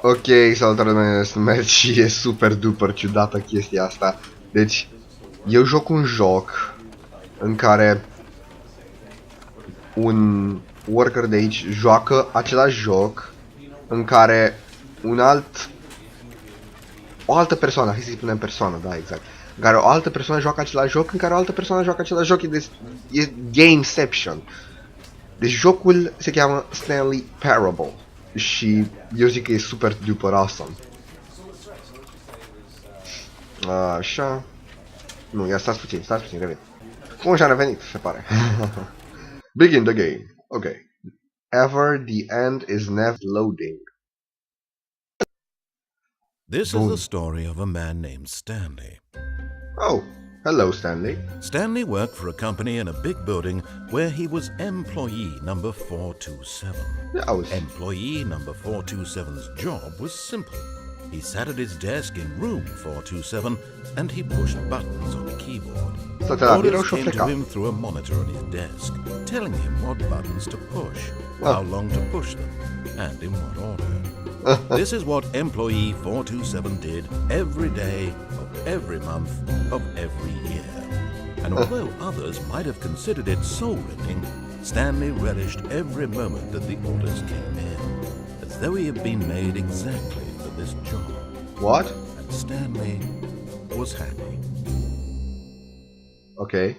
Ok, salutare, mine sunt Meth și e super duper ciudată chestia asta. Deci, eu joc un joc în care un worker de aici joacă același joc în care o altă persoană, hai să spunem persoană, da, exact, în care o altă persoană joacă același joc, în care o altă persoană joacă același joc, e Gameception. Deci jocul se cheamă Stanley Parable și eu zic că e super duper awesome. Așa. Nu, ia stați puțin, revin. Bun, și-am revenit, se pare. Begin the game. Ok. Ever the end is never loading. This is the story of a man named Stanley. Oh, hello Stanley. Stanley worked for a company in a big building where he was employee number 427. Auzi. Employee number 427's job was simple. He sat at his desk in room 427 and he pushed buttons on a keyboard. Orders came to him through a monitor on his desk, telling him what buttons to push, how long to push them, and in what order. This is what employee 427 did every day of every month of every year. And although others might have considered it soul-rending, Stanley relished every moment that the orders came in, as though he had been made exactly for this job. What? And Stanley was happy. Okay.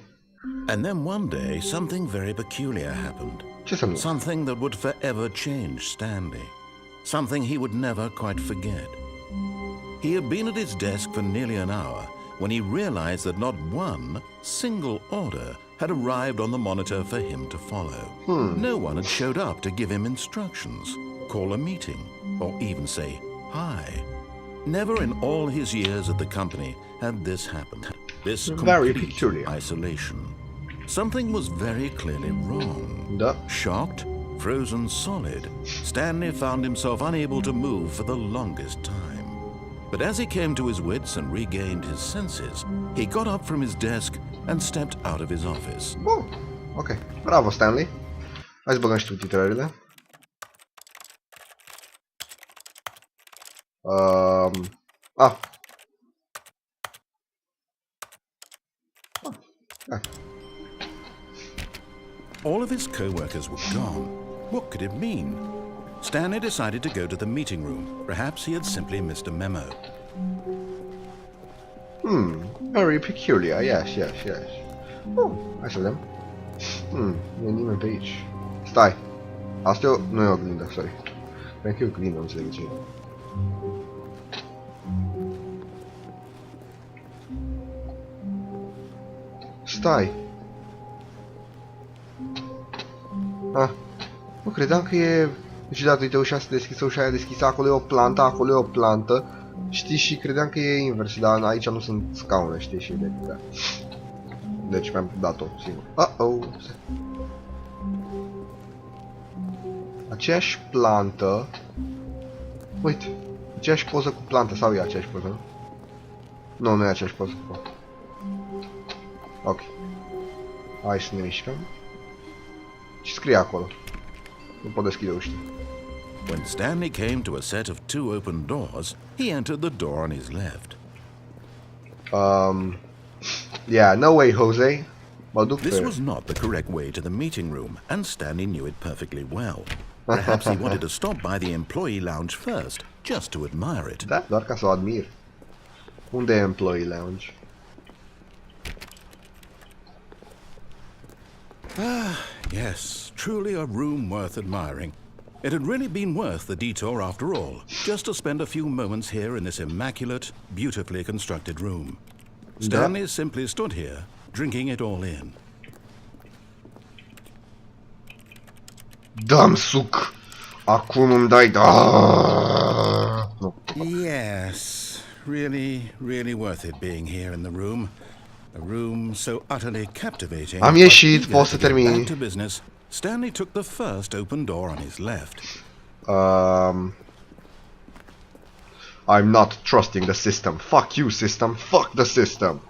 And then one day, something very peculiar happened. Something that would forever change Stanley. Something he would never quite forget. He had been at his desk for nearly an hour when he realized that not one single order had arrived on the monitor for him to follow. No one had showed up to give him instructions, call a meeting, or even say hi. Never in all his years at the company had this happened. This complete isolation. Something was very clearly wrong. Shocked, frozen solid, Stanley found himself unable to move for the longest time. But as he came to his wits and regained his senses, he got up from his desk and stepped out of his office. Oh, ok. Bravo, Stanley. Hai să băgăm și subtitrările. All of his co-workers were gone. What could it mean? Stanley decided to go to the meeting room. Perhaps he had simply missed a memo. Very peculiar. Yes. Oh, hai să vedem. Nu e nimeni pe aici. Stai. Asta nu e oglindă, sorry. Cred că e oglindă, nu înțeleg ce e. Stai. Nu credeam că e... Deci da, uite, ușa se deschisă, ușa aia deschisă, acolo e o plantă, acolo e o plantă. Știi, și credeam că e invers, dar aici nu sunt scaune, știi, și da. Deci mi-am dat-o singur. Aceeași plantă. Uite, aceeași poză cu plantă, sau e aceeași poză, nu? Nu, nu e aceeași poză. Ok. Hai să ne mișcăm. Ce scrie acolo? Nu pot deschide uștii. When Stanley came to a set of two open doors, he entered the door on his left. Yeah, no way, Jose. This was not the correct way to the meeting room, and Stanley knew it perfectly well. Perhaps he wanted to stop by the employee lounge first, just to admire it. Da, doar ca să o admir. Unde e employee lounge? Yes, truly a room worth admiring. It had really been worth the detour after all, just to spend a few moments here in this immaculate, beautifully constructed room. Stanley simply stood here, drinking it all in. Dăm suc! Acum îmi dai... Yes, really worth it being here in the room. A room so utterly captivating. Am ieșit, poți să termini. Back to business, Stanley took the first open door on his left. I'm not trusting the system. Fuck you, system. Fuck the system.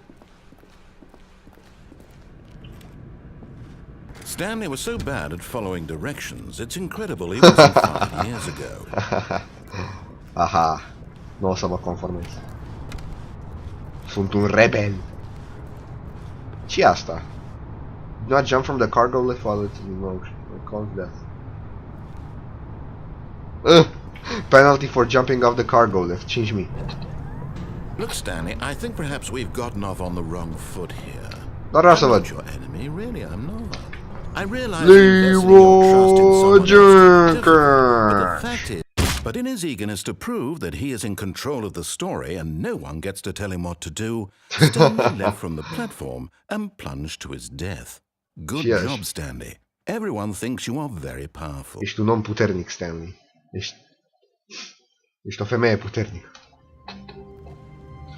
Stanley was so bad at following directions, it's incredible he wasn't 5 years ago. Aha, nu o să mă conformez. Sunt un rebel. Ce-i asta? Do not jump from the cargo lift while it's in motion. It causes death. Penalty for jumping off the cargo lift. 5.000. Look, Stanley, I think perhaps we've gotten off on the wrong foot here. Dar vreau să I'm văd. not your enemy, really, I'm not. I realize you invested your trust in someone else to be difficult, but the fact is, but in his eagerness to prove that he is in control of the story and no one gets to tell him what to do, Stanley left from the platform and plunged to his death. Good job, Stanley. Everyone thinks you are very powerful. Ești un om puternic, Stanley. Ești o femeie puternică.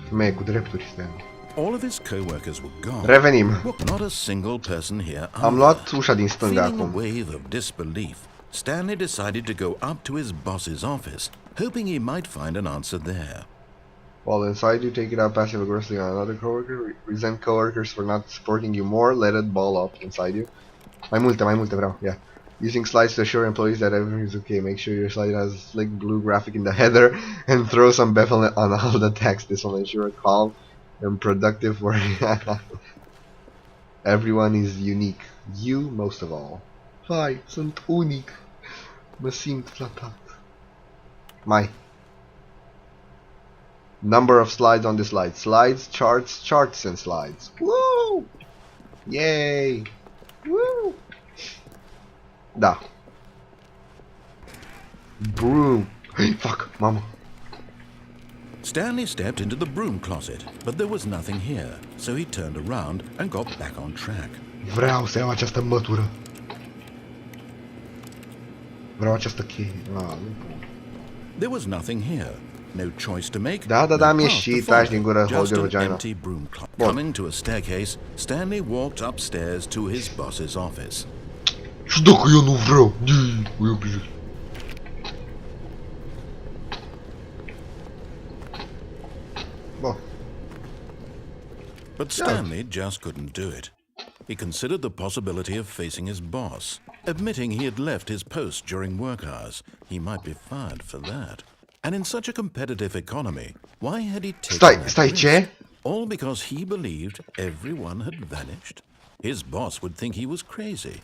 Femeie cu drepturi, Stanley. All of his co-workers were gone. Revenim. Not a single person here. Am luat ușa din stânga Feeling acum. a wave of disbelief, Stanley decided to go up to his boss's office, hoping he might find an answer there. While inside, you take it out passive aggressively on another coworker. Resent coworkers for not supporting you more. Let it ball up inside you. Mai multe vreau. Yeah. Using slides to assure employees that everything is okay. Make sure your slide has a slick blue graphic in the header and throw some bevel on all the text. This will ensure a calm and productive work. Everyone is unique. You most of all. Vai, sunt unic. Mă simt flatat. Mai. Number of slides on the slide. Slides, charts, charts and slides. Woo! Yay! Woo! Da. Broom. Fuck, mama. Stanley stepped into the broom closet, but there was nothing here, so he turned around and got back on track. Vreau să iau această mătură. Vreau această cheie. Nu pot. There was nothing here. No choice to make. Da, am ieșit, taci din gură, hold your vagina. Empty broom closet. Coming to a staircase, Stanley walked upstairs to his boss's office. Și dacă eu nu vreau? Eu bine. Bun. But Stanley just couldn't do it. He considered the possibility of facing his boss, admitting he had left his post during work hours. He might be fired for that. And in such a competitive economy, why had he taken that risk? Ce? All because he believed everyone had vanished? His boss would think he was crazy.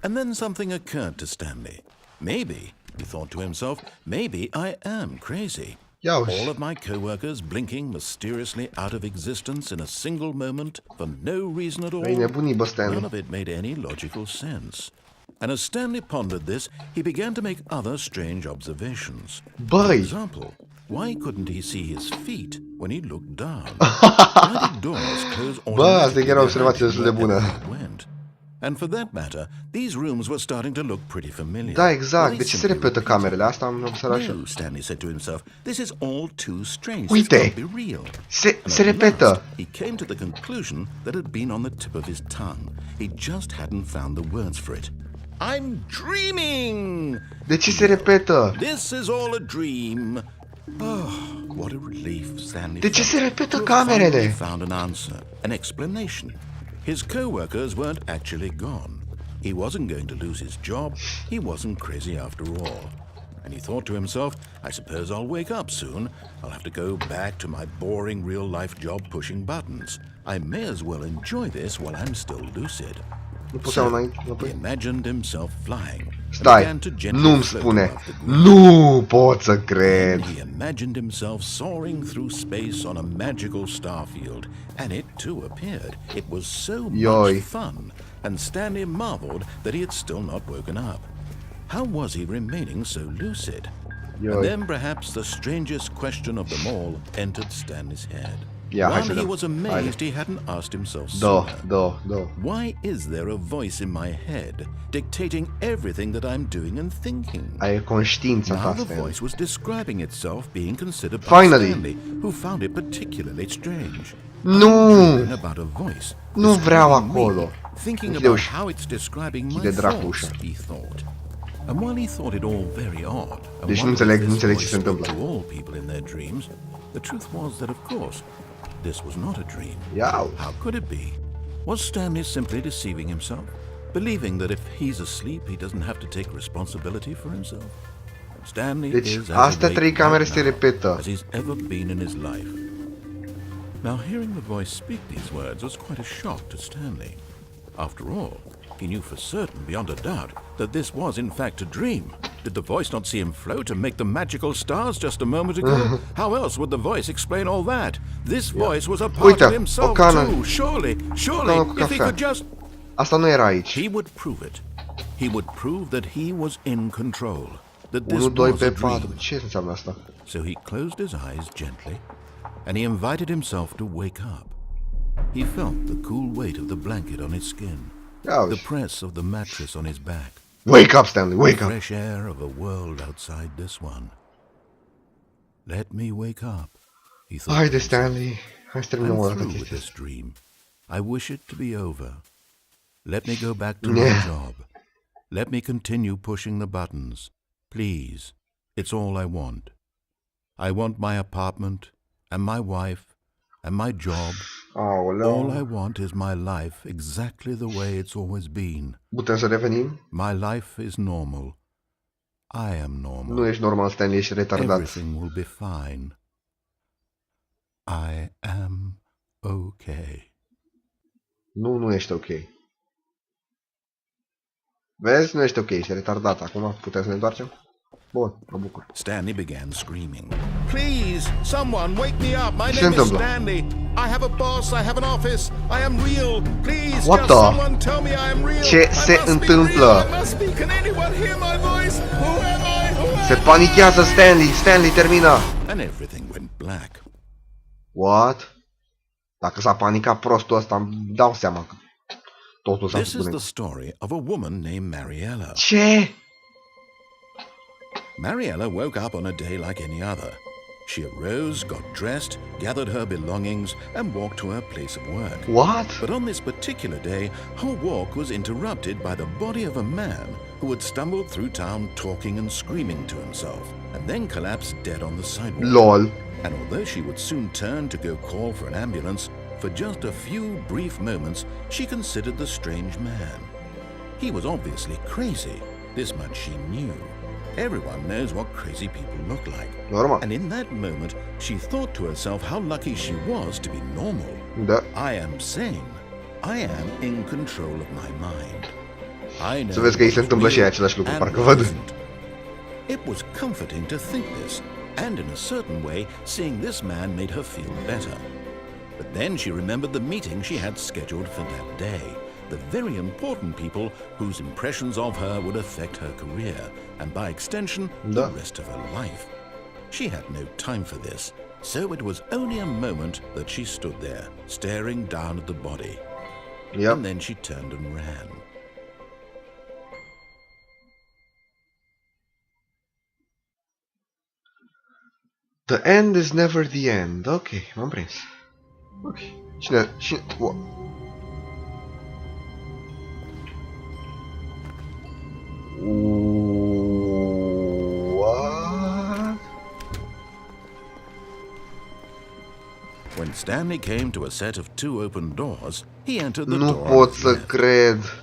And then something occurred to Stanley. Maybe, he thought to himself, maybe I am crazy. All of my co-workers blinking mysteriously out of existence in a single moment for no reason at all. None of it made any logical sense. And as Stanley pondered this, he began to make other strange observations. For example, why couldn't he see his feet when he looked down? Why did doors close automatically? Went? And for that matter, these rooms were starting to look pretty familiar. Da, exact. De ce se repetă camerele? Asta am observat și eu. Stanley said to himself, this is all too strange. Uite! This can't be real. Se repetă. He came to the conclusion that had been on the tip of his tongue. He just hadn't found the words for it. I'm dreaming! De ce se repetă? This is all a dream. Oh, what a relief Stanley De ce se repetă camerele? He found an answer, an explanation. His co-workers weren't actually gone. He wasn't going to lose his job. He wasn't crazy after all. And he thought to himself, I suppose I'll wake up soon. I'll have to go back to my boring real-life job pushing buttons. I may as well enjoy this while I'm still lucid. So, he imagined himself flying. Stai, nu-mi spune. Nu pot să cred. He imagined himself soaring through space on a magical starfield, and it too appeared. It was so much fun, and Stanley marveled that he had still not woken up. How was he remaining so lucid? And then perhaps the strangest question of them all entered Stanley's head. One he was amazed he hadn't asked himself sooner. Why is there a voice in my head dictating everything that I'm doing and thinking? Now the voice was describing itself being considered by Stanley, who found it particularly strange. Nu! About a voice Nu vreau acolo. Thinking about how it's describing my thoughts, he thought. And while he thought it all very odd, Deci nu înțeleg ce se întâmplă. To all people in their dreams, the truth was that, of course, this was not a dream. How could it be? Was Stanley simply deceiving himself? Believing that if he's asleep, he doesn't have to take responsibility for himself? Deci astea 3 camere se repetă. As he's ever been in his life. Now hearing the voice speak these words was quite a shock to Stanley. After all, he knew for certain, beyond a doubt, that this was in fact a dream. Did the voice not see him float and make the magical stars just a moment ago? How else would the voice explain all that? This voice was a part of himself too. Surely, if he could just... Asta nu era aici. He would prove it. He would prove that he was in control. That this 1, 2 was a pe 4. dream. Ce înseamnă asta? So he closed his eyes gently, and he invited himself to wake up. He felt the cool weight of the blanket on his skin, the press of the mattress on his back. Wake up, Stanley, wake up! The fresh air of a world outside this one. Let me wake up, he thought. Haide, Stanley, hai să terminăm o I'm dată through with chestia this asta. dream. I wish it to be over. Let me go back to my job. Let me continue pushing the buttons. Please. It's all I want. I want my apartment, and my wife, and my job. All I want is my life exactly the way it's always been. Putem să revenim? My life is normal. I am normal. Nu ești normal, Stanley, ești retardat. Everything will be fine. I am okay. Nu ești ok. Vezi? Nu ești ok, ești retardat. Acum putem să ne întoarcem? Bun, mă bucur. Stanley began screaming. Please, someone wake me up. My name is Stanley. I have a boss, I have an office. I am real. Please, just someone tell me I am real. Ce se întâmplă? Can anyone hear my voice? Who am I? Se panichează Stanley. Stanley, termină. And everything went black. What? Dacă s-a panicat prostul ăsta, îmi dau seama că totul s-a This is the story of a woman named Mariella. Ce? Mariella woke up on a day like any other. She arose, got dressed, gathered her belongings, and walked to her place of work. What? But on this particular day, her walk was interrupted by the body of a man who had stumbled through town talking and screaming to himself, and then collapsed dead on the sidewalk. LOL. And although she would soon turn to go call for an ambulance, for just a few brief moments, she considered the strange man. He was obviously crazy. This much she knew. Everyone knows what crazy people look like. Normal. And in that moment, she thought to herself how lucky she was to be normal. Da. I am sane. I am in control of my mind. I know. Să vezi că îi se întâmplă și același lucru, parcă văd. It was comforting to think this, and in a certain way, seeing this man made her feel better. But then she remembered the meeting she had scheduled for that day. The very important people whose impressions of her would affect her career, and by extension, the rest of her life. She had no time for this, so it was only a moment that she stood there, staring down at the body. Yep. And then she turned and ran. The end is never the end. Ok, m-am prins. Ok. Cine... What? When Stanley came to a set of 2 open doors, he entered the door. Nu pot să cred.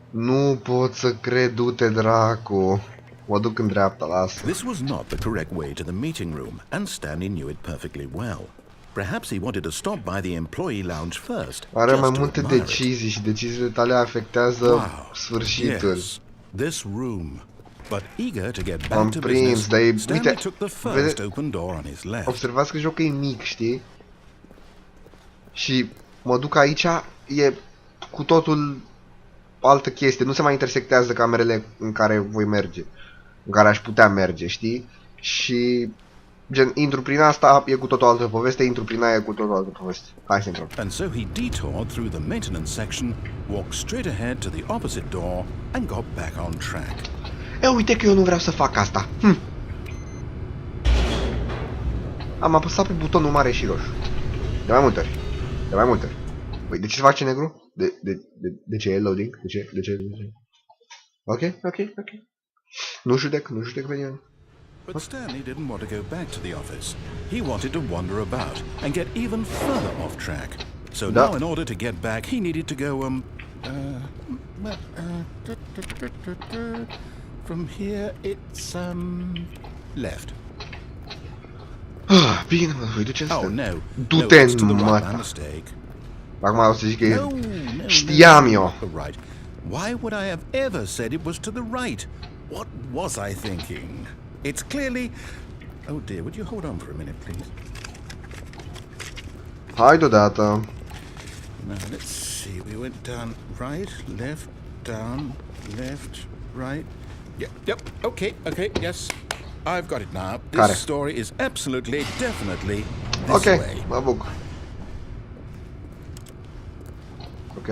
Nu pot să cred, du-te dracu. Mă duc în dreapta, lasă. This was not the correct way to the meeting room, and Stanley knew it perfectly well. Perhaps he wanted to stop by the employee lounge first. Are mai multe decizii și deciziile tale afectează sfârșitul. Yes, this room. But eager to get back to business, Stanley took the first open door on his left. Observați că jocul e mic, știi? Și mă duc aici, e cu totul altă chestie. Nu se mai intersectează camerele în care voi merge, în care aș putea merge, știi? Și gen, intru prin asta, e cu totul altă poveste, intru prin aia, e cu totul altă poveste. Hai să intrăm. And so he detoured through the maintenance section, walked straight ahead to the opposite door, and got back on track. E, uite că eu nu vreau să fac asta. Am apăsat pe butonul mare și roșu. De mai multe ori. De mai multe ori. Păi, de ce se face negru? De ce e loading? De ce? Ok. Nu judec pe nimeni. But Stanley didn't want to go back to the office. He wanted to wander about and get even further off track. So now, in order to get back, he needed to go, From here, it's left. Bine, mă, voi duce în Oh, stânga. no. Du-te It's to the în right, my mata. mistake. Acum o să zic că No, e... Știam eu. Right. Why would I have ever said it was to the right? What was I thinking? It's clearly... Oh dear, would you hold on for a minute, please? Hai deodată. Now, let's see. We went down right, left, down, left, right. Yep, okay, yes. I've got it now. This story is absolutely, definitely this way. Mă bucur. Ok.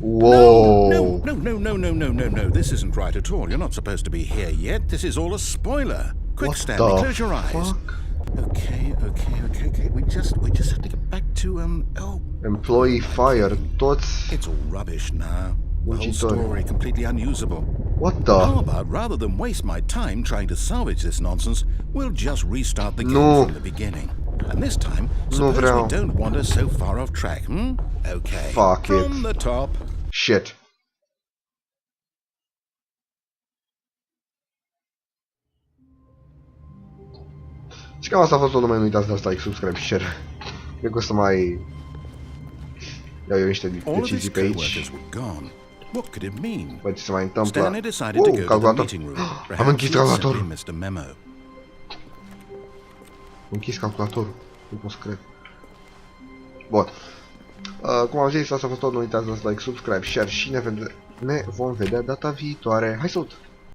Whoa. No. This isn't right at all. You're not supposed to be here yet. This is all a spoiler. Quick, Stanley, close your eyes. Okay. We just have to get back to Employee fire. Toți. It's all rubbish now. The whole story completely unusable. What the? How about, rather than waste my time trying to salvage this nonsense, we'll just restart the game from the beginning. And this time, suppose we don't wander so far off track, Okay. Fuck from the top. Shit. Și cam asta a fost tot, nu uitați de asta, like, subscribe și share. Cred că o să mai iau eu niște decizii pe aici. What could it mean? Văd ce se mai întâmplă. Stanley decided to go to the meeting room. Am închis calculatorul. Missed a memo. Am închis calculatorul. Nu pot să cred. Bun. Cum am zis, asta a fost tot, nu uitați de like, subscribe, share și ne vom vedea data viitoare. Hai, salut!